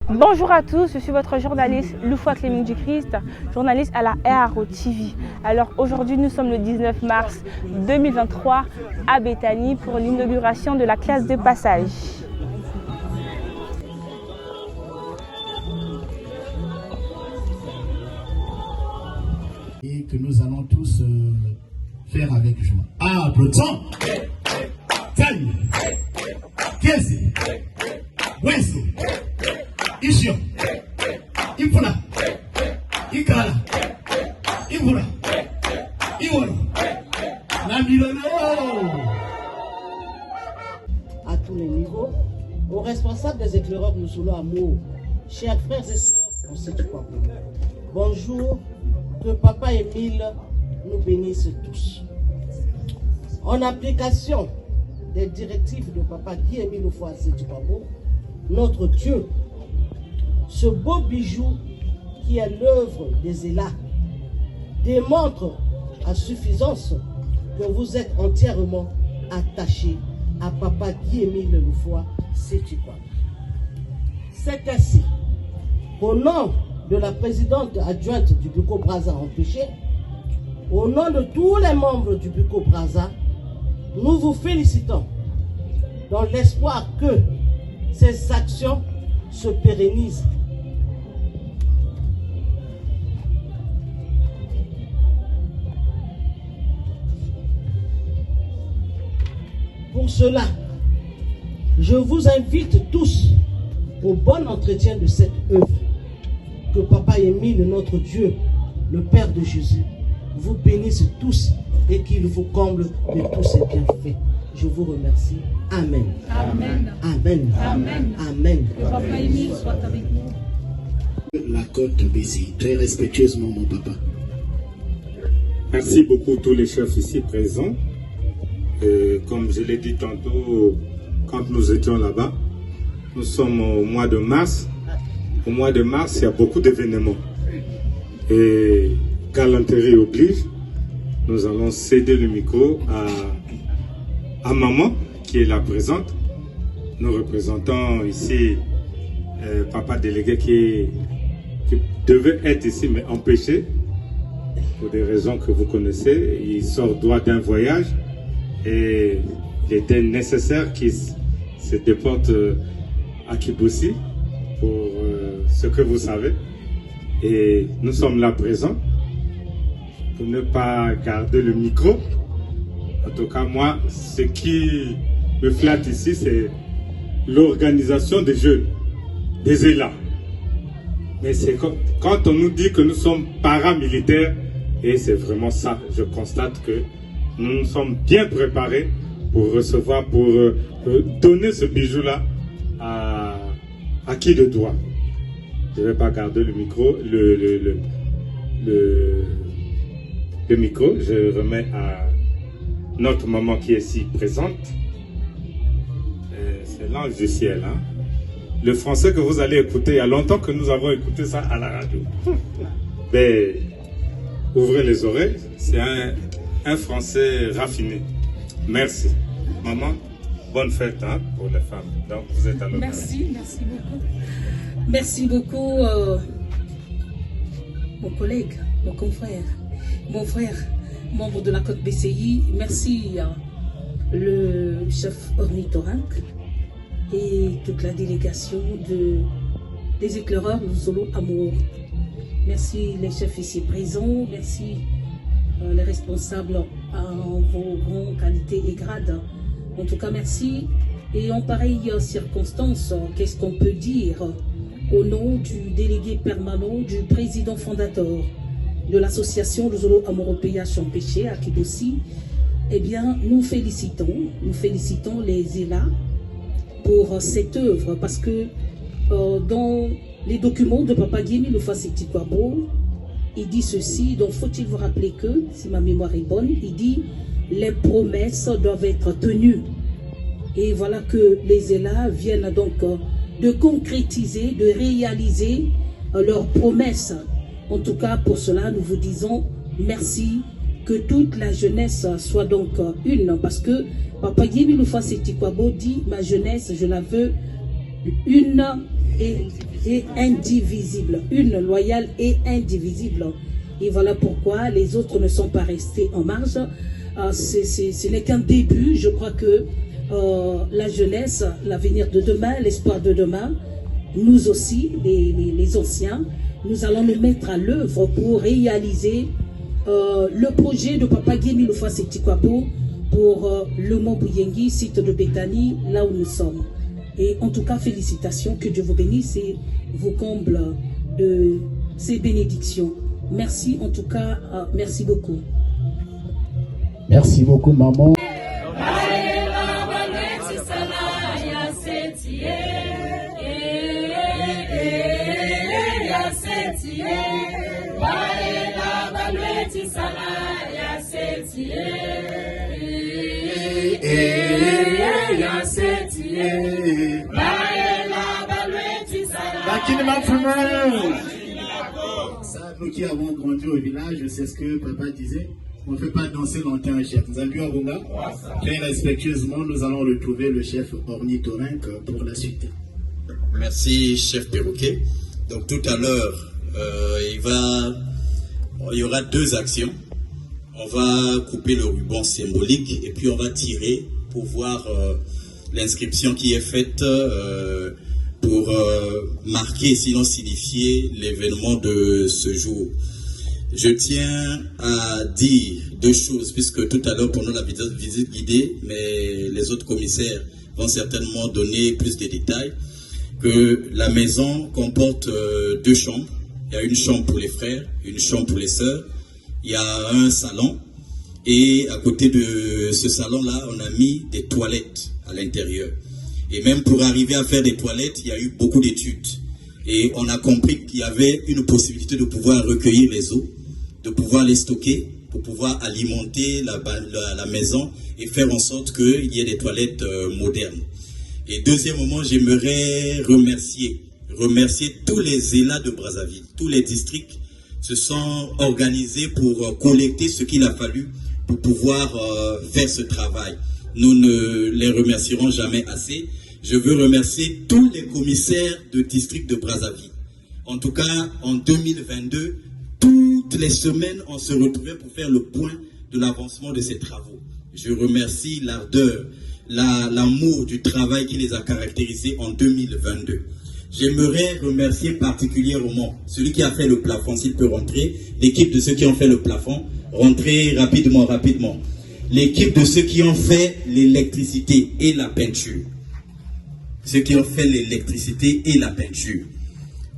Bonjour à tous, je suis votre journaliste Loufoua Clémine du Christ, journaliste à la RAO TV. Alors aujourd'hui nous sommes le 19 mars 2023 à Béthanie pour l'inauguration de la classe de passage. Et que nous allons tous faire avec joie. Applaudissons. Taille. Qu'est-ce? Wesso. Ishio. Impuna. Ikala. Impuna. Iworo. Namilolo. À tous les niveaux, aux responsables des éclaireurs nous voulons amour, chers frères et sœurs, on sait quoi. Bonjour, que Papa Émile nous bénisse tous. En application des directives de Papa Guy-Émile Houphouët-Séthiouabou, notre Dieu, ce beau bijou qui est l'œuvre des Élats, démontre à suffisance que vous êtes entièrement attachés à Papa Guy-Émile Houphouët-Séthiouabou. C'est ainsi qu'au nom de la présidente adjointe du Bucco Brazza empêché, au nom de tous les membres du Bucco Brazza, nous vous félicitons dans l'espoir que ces actions se pérennisent. Pour cela, je vous invite tous au bon entretien de cette œuvre. Que Papa Émile, notre Dieu, le Père de Jésus, vous bénisse tous et qu'il vous comble de tous ses bienfaits. Je vous remercie. Amen. Amen. Amen. Amen. Amen. Que Papa Émile soit avec nous. La côte BCI, très respectueusement mon papa. Merci beaucoup tous les chefs ici présents. Comme je l'ai dit tantôt, quand nous étions là-bas, nous sommes au mois de mars. Au mois de mars, il y a beaucoup d'événements. Et galanterie oblige, nous allons céder le micro à maman, qui est là présente. Nous représentons ici papa délégué qui devait être ici, mais empêché, pour des raisons que vous connaissez. Il sort droit d'un voyage et il était nécessaire qu'il se déporte à Kiboussi pour ce que vous savez. Et nous sommes là présents pour ne pas garder le micro. En tout cas, moi, ce qui me flatte ici, c'est l'organisation des jeunes, des élans. Mais c'est quand on nous dit que nous sommes paramilitaires, et c'est vraiment ça, je constate que nous sommes bien préparés pour recevoir, pour donner ce bijou-là à qui de droit. Je ne vais pas garder le micro, le micro, je remets à notre maman qui est ici présente. C'est l'ange du ciel. Hein? Le français que vous allez écouter, il y a longtemps que nous avons écouté ça à la radio. Mais ouvrez les oreilles, c'est un français raffiné. Merci. Maman, bonne fête hein, pour les femmes. Donc vous êtes à l'honneur. Merci beaucoup. Merci beaucoup, mon collègue, mon confrère, mon frère, membre de la Côte BCI. Merci, le chef ornithorynque et toute la délégation des éclaireurs Luzolo Amour. Merci les chefs ici présents. Merci les responsables en vos grandes qualités et grades. En tout cas, merci. Et en pareille circonstance, qu'est-ce qu'on peut dire au nom du délégué permanent, du président fondateur de l'association Luzolo Amour PH empêché à Kiboussi? Eh bien, nous félicitons les élats pour cette œuvre parce que dans les documents de Papa Guy-Émile Houphouët-Séthiouabou, il dit ceci, donc faut-il vous rappeler que, si ma mémoire est bonne, il dit les promesses doivent être tenues. Et voilà que les élats viennent donc de concrétiser, de réaliser leurs promesses. En tout cas, pour cela, nous vous disons merci, que toute la jeunesse soit donc une, parce que Papa Guy-Émile Houphouët-Séthiouabou dit, ma jeunesse, je la veux une et et indivisible. Une loyale et indivisible. Et voilà pourquoi les autres ne sont pas restés en marge. Ce n'est qu'un début. Je crois que la jeunesse, l'avenir de demain, l'espoir de demain, nous aussi, les anciens, nous allons nous mettre à l'œuvre pour réaliser le projet de Papa Guémy Loufa Setikwapo pour le Mont Bouyengi, site de Béthanie, là où nous sommes. Et en tout cas, félicitations, que Dieu vous bénisse et vous comble de ses bénédictions. Merci en tout cas, merci beaucoup. Merci beaucoup, maman. Ça, nous qui avons grandi au village, c'est ce que papa disait. On ne fait pas danser longtemps un chef. Nous allons Abonga. Très respectueusement, nous allons retrouver le chef ornithorynque pour la suite. Merci, chef perroquet. Donc tout à l'heure, il y aura deux actions. On va couper le ruban symbolique et puis on va tirer pour voir l'inscription qui est faite pour marquer, sinon signifier l'événement de ce jour. Je tiens à dire deux choses, puisque tout à l'heure pendant la visite guidée, mais les autres commissaires vont certainement donner plus de détails, que la maison comporte deux chambres. Il y a une chambre pour les frères, une chambre pour les sœurs. Il y a un salon et à côté de ce salon-là, on a mis des toilettes à l'intérieur. Et même pour arriver à faire des toilettes, il y a eu beaucoup d'études. Et on a compris qu'il y avait une possibilité de pouvoir recueillir les eaux, de pouvoir les stocker, pour pouvoir alimenter la maison et faire en sorte qu'il y ait des toilettes modernes. Et deuxièmement, j'aimerais remercier tous les élats de Brazzaville, tous les districts se sont organisés pour collecter ce qu'il a fallu pour pouvoir faire ce travail. Nous ne les remercierons jamais assez. Je veux remercier tous les commissaires de district de Brazzaville. En tout cas, en 2022, toutes les semaines, on se retrouvait pour faire le point de l'avancement de ces travaux. Je remercie l'ardeur, l'amour du travail qui les a caractérisés en 2022. J'aimerais remercier particulièrement celui qui a fait le plafond, s'il peut rentrer, l'équipe de ceux qui ont fait le plafond, rentrer rapidement. L'équipe de ceux qui ont fait l'électricité et la peinture. Ceux qui ont fait l'électricité et la peinture.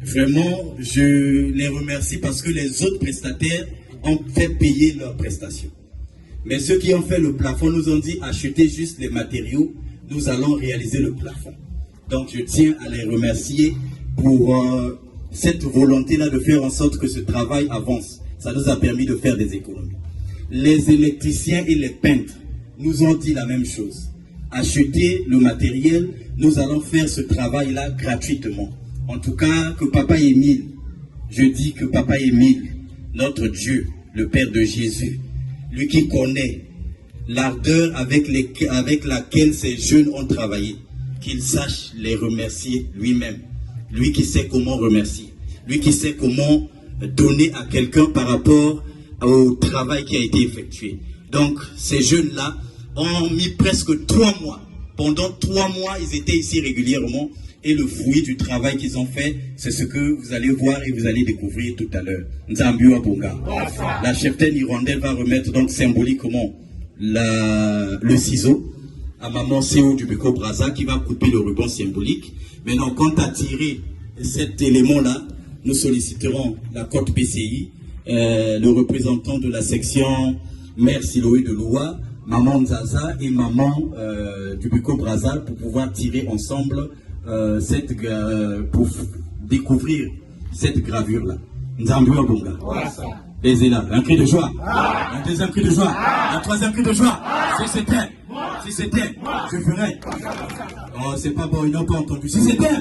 Vraiment, je les remercie parce que les autres prestataires ont fait payer leurs prestations. Mais ceux qui ont fait le plafond nous ont dit achetez juste les matériaux, nous allons réaliser le plafond. Donc je tiens à les remercier pour cette volonté-là de faire en sorte que ce travail avance. Ça nous a permis de faire des économies. Les électriciens et les peintres nous ont dit la même chose. Achetez le matériel, nous allons faire ce travail-là gratuitement. En tout cas, que Papa Émile, je dis que Papa Émile, notre Dieu, le Père de Jésus, lui qui connaît l'ardeur avec laquelle ces jeunes ont travaillé, qu'il sache les remercier lui-même. Lui qui sait comment remercier. Lui qui sait comment donner à quelqu'un par rapport au travail qui a été effectué. Donc, ces jeunes-là ont mis presque 3 mois. Pendant 3 mois, ils étaient ici régulièrement. Et le fruit du travail qu'ils ont fait, c'est ce que vous allez voir et vous allez découvrir tout à l'heure. Nzambu Abonga. La cheftaine hirondelle va remettre donc symboliquement le ciseau à maman CEO du Beko Brazza qui va couper le ruban symbolique. Maintenant, quant à tirer cet élément-là, nous solliciterons la côte PCI, le représentant de la section Mère Siloé de Loua, maman Nzaza et maman du Beko Brazza pour pouvoir tirer ensemble pour découvrir cette gravure-là. Nzambu Abonga. Baisez-la. Un cri de joie. Un deuxième cri de joie. Un troisième cri de joie. Si c'était, je ferais. Oh, c'est pas bon, ils n'ont pas entendu. Si c'était,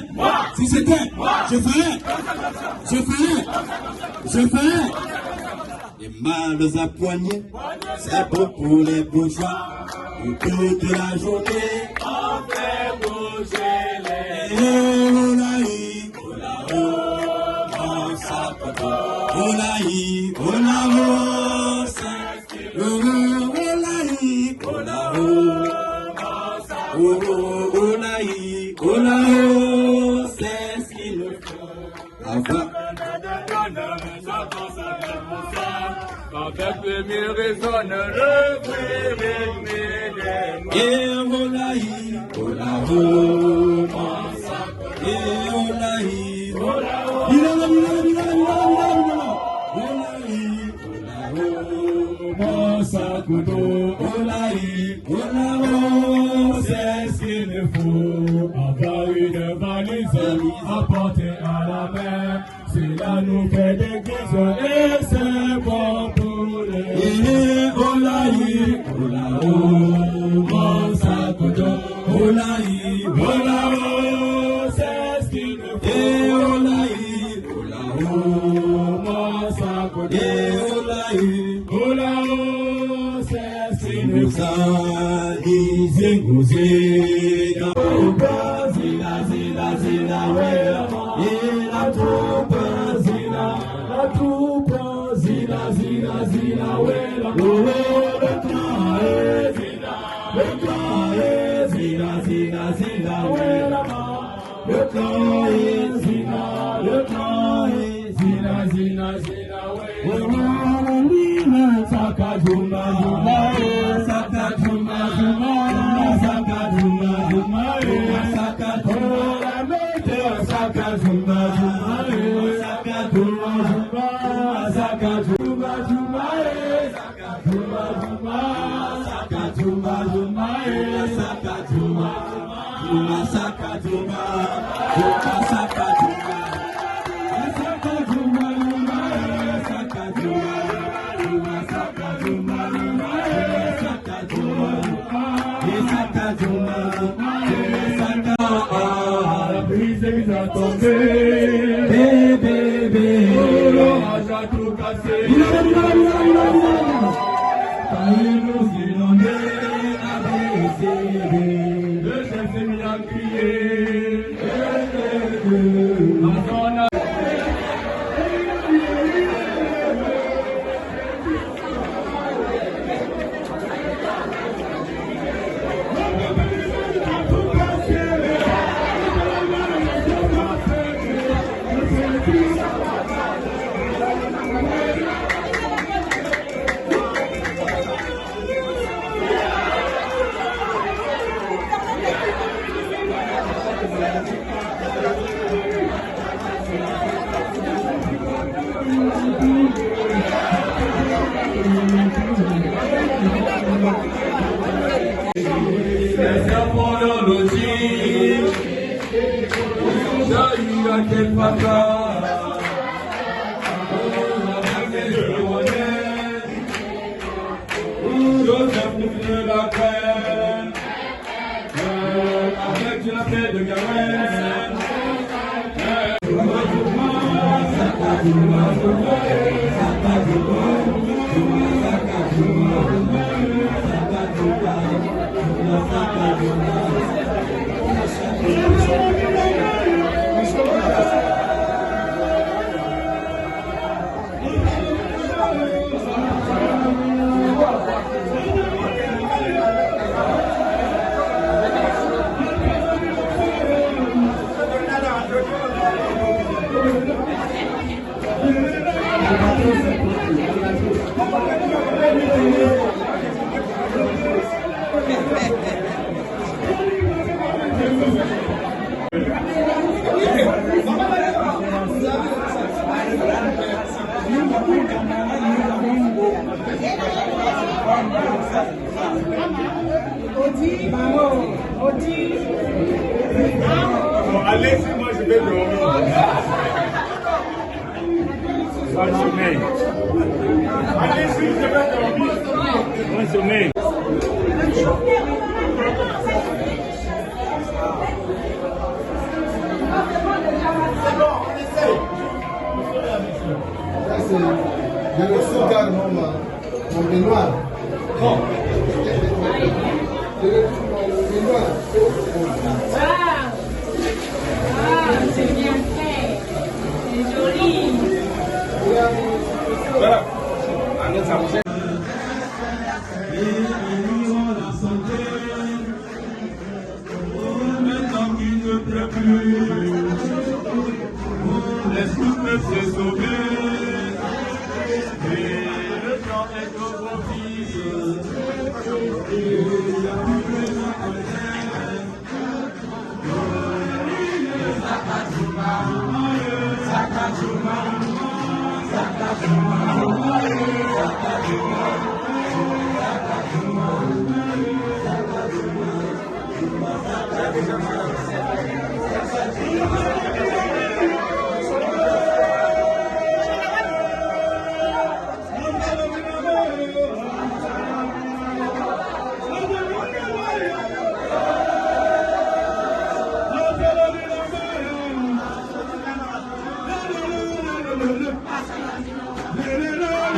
je ferais. Les mâles à poignée, c'est bon pour les bourgeois. Et toute la journée, on fait bouger les Olaï, Olao, Olaï, Olaï, Olao, c'est ce qu'il nous faut. Avec le mieux raisonne le vrai. Et Olaï, Olao, et Olaï, c'est ce qu'il nous faut. Avoir une valise à porter à la main, c'est la nouvelle église et c'est bon pour les. Olaï, Olao, Sakuto, Olaï, Olao, c'est ce qu'il nous faut. Et Olaï, Olao, Sakuto, et Olaï, Olao, c'est ce qu'il nous faut. Allez-y, moi je vais dormir. Bonne sommeil. Allez-y, je vais dormir. Bonne sommeil. C'est bon, on essaye. Ça c'est le sauvegarde mon baignoire. Bon. C'est bien fait. C'est joli.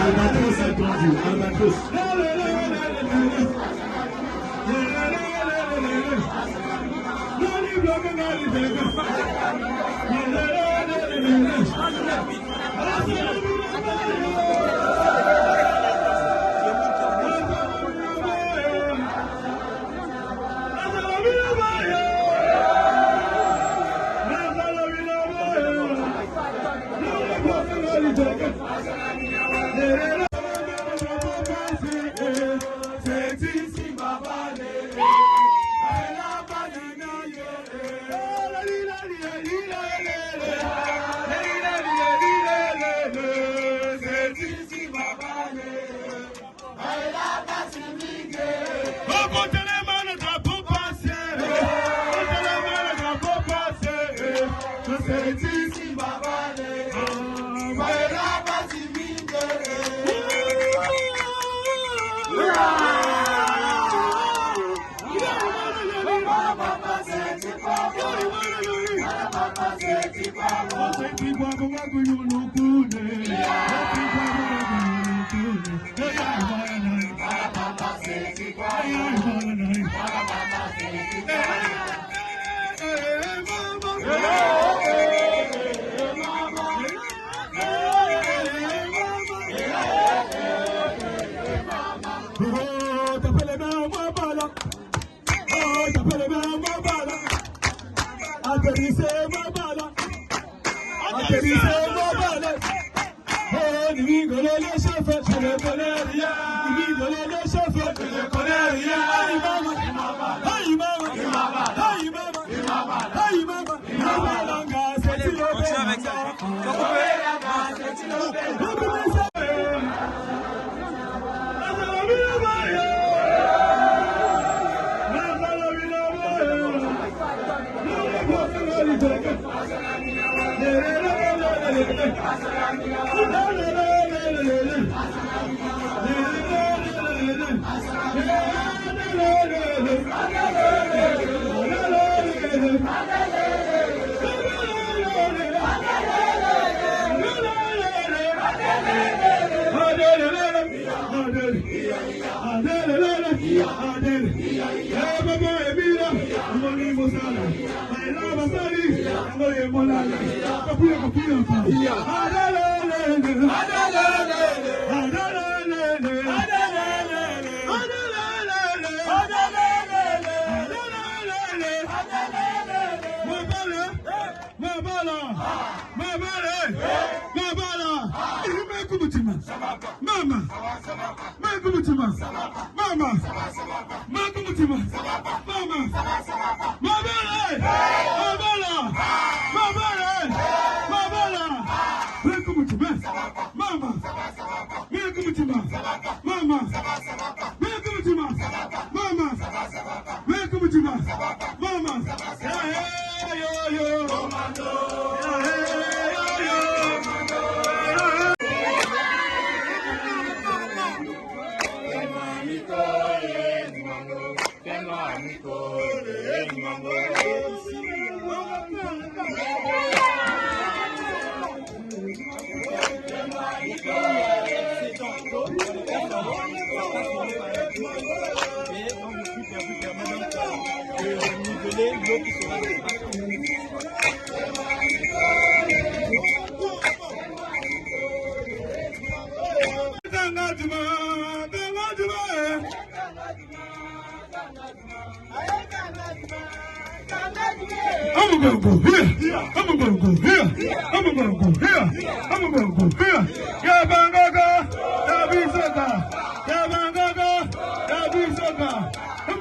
Albatros attendu, Albatros.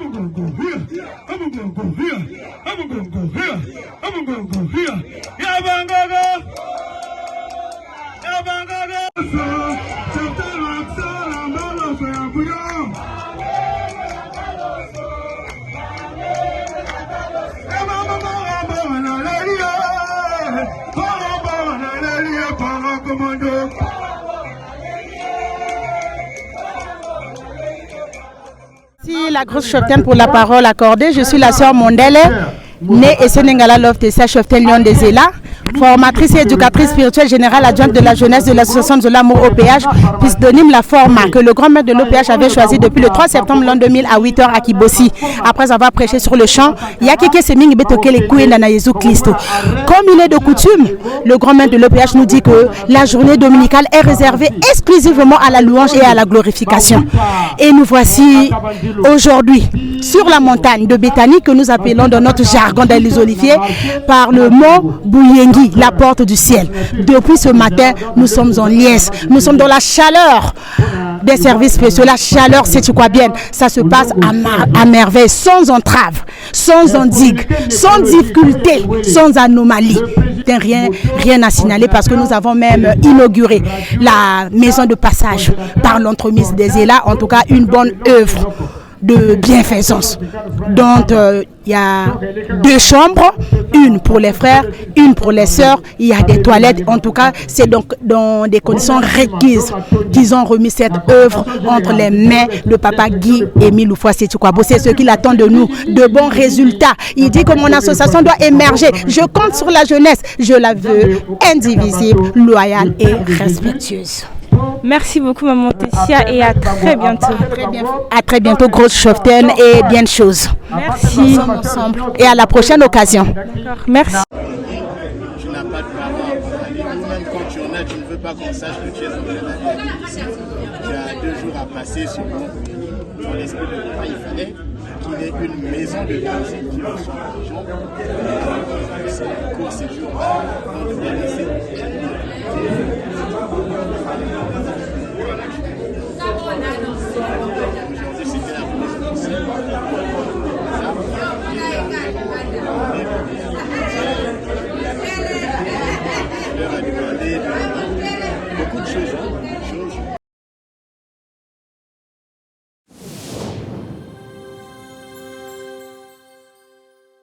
I'm gonna go here. I'm gonna go here. I'm gonna go here. I'm gonna go here. Yabangaga. Yabangaga. Merci la grosse cheftaine pour la parole accordée. Je suis la sœur Mondele, née et Sénégala Love Tessa, cheftaine Lyon des Zéla, formatrice et éducatrice spirituelle générale adjointe de la jeunesse de l'association de l'amour OPH, pseudonyme La Forma, que le grand maître de l'OPH avait choisi depuis le 3 septembre l'an 2000 à 8h à Kibossi, après avoir prêché sur le champ. Comme il est de coutume, le grand maître de l'OPH nous dit que la journée dominicale est réservée exclusivement à la louange et à la glorification. Et nous voici aujourd'hui sur la montagne de Béthanie, que nous appelons dans notre jargon des Oliviers par le mot Bouyengi, la porte du ciel. Depuis ce matin, nous sommes en liesse. Nous sommes dans la chaleur des services spéciaux. La chaleur, c'est quoi bien? Ça se passe à merveille, sans entrave, sans endigue, sans difficulté, sans anomalie. Rien à signaler, parce que nous avons même inauguré la maison de passage par l'entremise des Zéla. En tout cas, une bonne œuvre de bienfaisance. Donc il y a 2 chambres, une pour les frères, une pour les sœurs. Il y a des toilettes. En tout cas, c'est donc dans des conditions requises qu'ils ont remis cette œuvre entre les mains de papa Guy Émile Oufouassi-Tukwabo. C'est ce qu'il attend de nous, de bons résultats. Il dit que mon association doit émerger. Je compte sur la jeunesse. Je la veux indivisible, loyale et respectueuse. Merci beaucoup Maman Tessia et à très bientôt. À très bientôt, grosse cheftaine, et bien de choses. Merci. Ensemble. Et à la prochaine occasion. Merci. Tu n'as pas de parents à aller, ou même quand tu en as, tu ne veux pas qu'on sache que tu es en train d'aller ici. Tu as 2 jours à passer sur dans l'esprit de papa. Il fallait qu'il ait une maison de transit qui reçoit l'argent. C'est un court séjour. On doit laisser. Aujourd'hui, c'était la